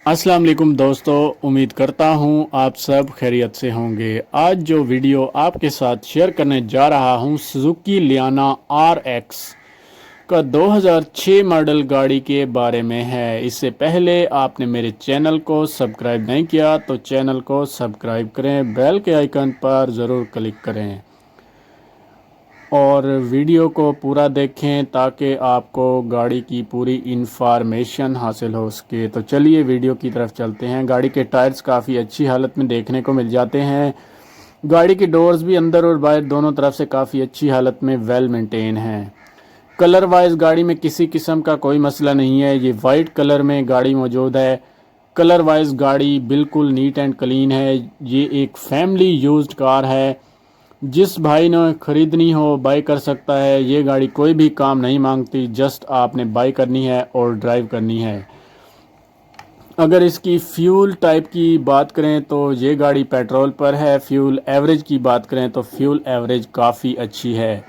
अस्सलाम वालेकुम दोस्तों, उम्मीद करता हूँ आप सब खैरियत से होंगे। आज जो वीडियो आपके साथ शेयर करने जा रहा हूँ सुजुकी लियाना RX का 2006 मॉडल गाड़ी के बारे में है। इससे पहले आपने मेरे चैनल को सब्सक्राइब नहीं किया तो चैनल को सब्सक्राइब करें, बेल के आइकन पर ज़रूर क्लिक करें और वीडियो को पूरा देखें ताकि आपको गाड़ी की पूरी इंफॉर्मेशन हासिल हो सके। तो चलिए वीडियो की तरफ चलते हैं। गाड़ी के टायर्स काफ़ी अच्छी हालत में देखने को मिल जाते हैं। गाड़ी की डोर्स भी अंदर और बाहर दोनों तरफ से काफ़ी अच्छी हालत में वेल मेंटेन हैं। कलर वाइज गाड़ी में किसी किस्म का कोई मसला नहीं है। ये वाइट कलर में गाड़ी मौजूद है। कलर वाइज गाड़ी बिल्कुल नीट एंड क्लीन है। ये एक फैमिली यूज्ड कार है। जिस भाई ने ख़रीदनी हो बाई कर सकता है। ये गाड़ी कोई भी काम नहीं मांगती, जस्ट आपने बाई करनी है और ड्राइव करनी है। अगर इसकी फ्यूल टाइप की बात करें तो ये गाड़ी पेट्रोल पर है। फ्यूल एवरेज की बात करें तो फ्यूल एवरेज काफ़ी अच्छी है।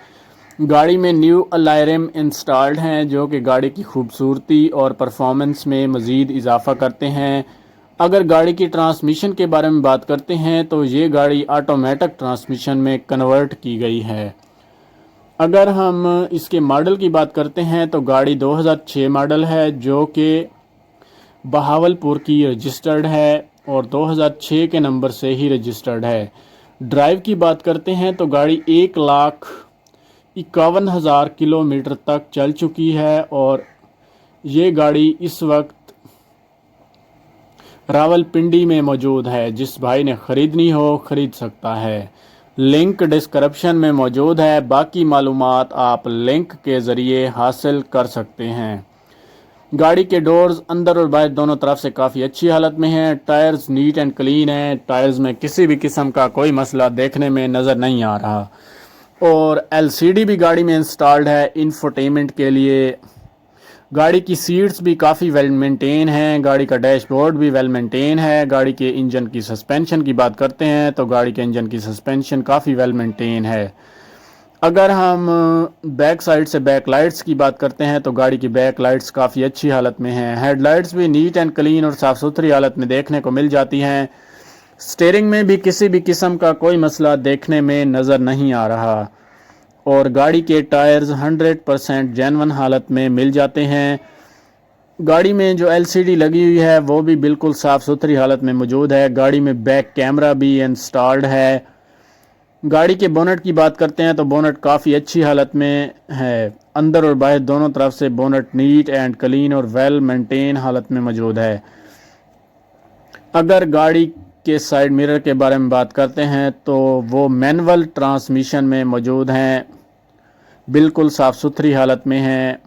गाड़ी में न्यू अलायरम इंस्टॉल्ड हैं जो कि गाड़ी की खूबसूरती और परफॉर्मेंस में मज़ीद इजाफा करते हैं। अगर गाड़ी की ट्रांसमिशन के बारे में बात करते हैं तो ये गाड़ी ऑटोमेटिक ट्रांसमिशन में कन्वर्ट की गई है। अगर हम इसके मॉडल की बात करते हैं तो गाड़ी 2006 मॉडल है जो कि बहावलपुर की रजिस्टर्ड है और 2006 के नंबर से ही रजिस्टर्ड है। ड्राइव की बात करते हैं तो गाड़ी 1,51,000 किलोमीटर तक चल चुकी है और ये गाड़ी इस वक्त रावलपिंडी में मौजूद है। जिस भाई ने ख़रीदनी हो ख़रीद सकता है। लिंक डिस्क्रिप्शन में मौजूद है। बाकी मालूमात आप लिंक के ज़रिए हासिल कर सकते हैं। गाड़ी के डोर्स अंदर और बाहर दोनों तरफ से काफ़ी अच्छी हालत में हैं। टायर्स नीट एंड क्लीन हैं। टायर्स में किसी भी किस्म का कोई मसला देखने में नज़र नहीं आ रहा और LCD भी गाड़ी में इंस्टॉल्ड है इंफोटेनमेंट के लिए। गाड़ी की सीट्स भी काफ़ी वेल मेंटेन हैं। गाड़ी का डैशबोर्ड भी वेल मेंटेन है। गाड़ी के इंजन की सस्पेंशन की बात करते हैं तो गाड़ी के इंजन की सस्पेंशन काफ़ी वेल मेंटेन है। अगर हम बैक साइड से बैक लाइट्स की बात करते हैं तो गाड़ी की बैक लाइट्स काफ़ी अच्छी हालत में हैं। हेडलाइट्स भी नीट एंड क्लीन और साफ़ सुथरी हालत में देखने को मिल जाती हैं। स्टीयरिंग में भी किसी भी किस्म का कोई मसला देखने में नज़र नहीं आ रहा और गाड़ी के टायर्स 100% जेन्युइन हालत में मिल जाते हैं। गाड़ी में जो LCD लगी हुई है वो भी बिल्कुल साफ़ सुथरी हालत में मौजूद है। गाड़ी में बैक कैमरा भी इंस्टॉल्ड है। गाड़ी के बोनट की बात करते हैं तो बोनट काफ़ी अच्छी हालत में है। अंदर और बाहर दोनों तरफ से बोनट नीट एंड क्लीन और वेल मेंटेन हालत में मौजूद है। अगर गाड़ी के साइड मिरर के बारे में बात करते हैं तो वो मैनुअल ट्रांसमिशन में मौजूद हैं, बिल्कुल साफ़ सुथरी हालत में हैं।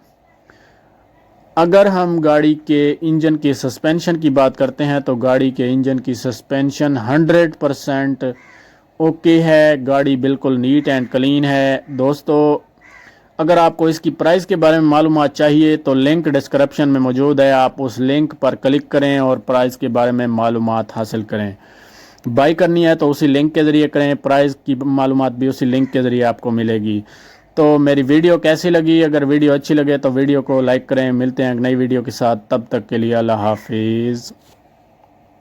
अगर हम गाड़ी के इंजन की सस्पेंशन की बात करते हैं तो गाड़ी के इंजन की सस्पेंशन 100% ओके है। गाड़ी बिल्कुल नीट एंड क्लीन है। दोस्तों, अगर आपको इसकी प्राइस के बारे में मालूमात चाहिए तो लिंक डिस्क्रिप्शन में मौजूद है। आप उस लिंक पर क्लिक करें और प्राइस के बारे में मालूमात हासिल करें। बाई करनी है तो उसी लिंक के ज़रिए करें। प्राइस की मालूमात भी उसी लिंक के ज़रिए आपको मिलेगी। तो मेरी वीडियो कैसी लगी? अगर वीडियो अच्छी लगे तो वीडियो को लाइक करें। मिलते हैं एक नई वीडियो के साथ, तब तक के लिए अल्लाह हाफिज़।